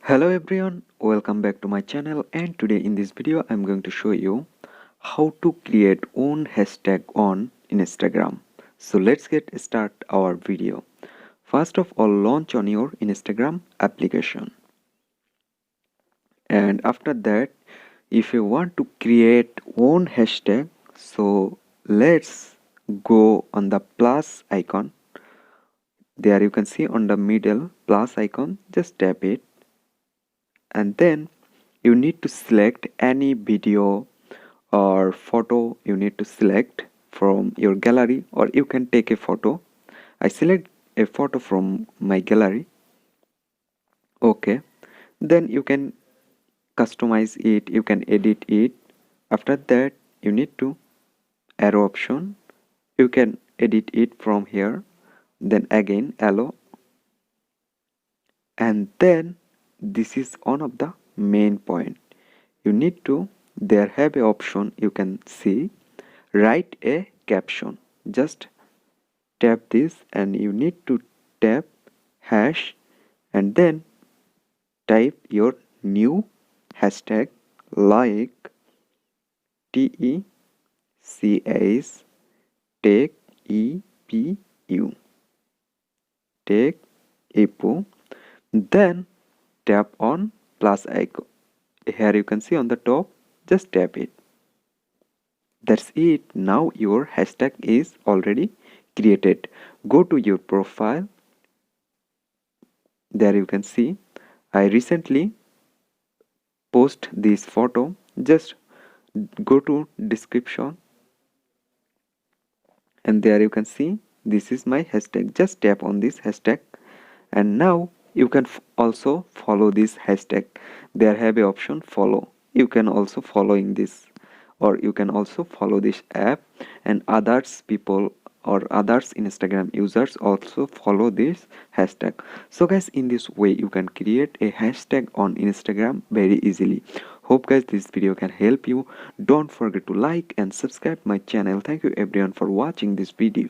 Hello everyone, welcome back to my channel, and today in this video I'm going to show you how to create own hashtag on Instagram. So let's get start our video. First of all, launch on your Instagram application, and after that, if you want to create own hashtag, so let's go on the plus icon. There you can see on the middle plus icon, just tap it, and then you need to select any video or photo you need to select from your gallery, or you can take a photo. I select a photo from my gallery. Okay, then you can customize it, you can edit it. After that, you need to arrow option, you can edit it from here, then again allow, and then this is one of the main point. You need to, there have a option you can see, write a caption. Just tap this and you need to tap hash and then type your new hashtag like TECH take EPU take EPU, then tap on plus icon. Here you can see on the top, just tap it. That's it. Now your hashtag is already created. Go to your profile. There you can see I recently post this photo. Just go to description, and there you can see this is my hashtag. Just tap on this hashtag, and now you can also follow this hashtag. There have a option follow. You can also following this, or you can also follow this app, and others people or others Instagram users also follow this hashtag. So guys, in this way you can create a hashtag on Instagram very easily. Hope guys this video can help you. Don't forget to like and subscribe my channel. Thank you everyone for watching this video.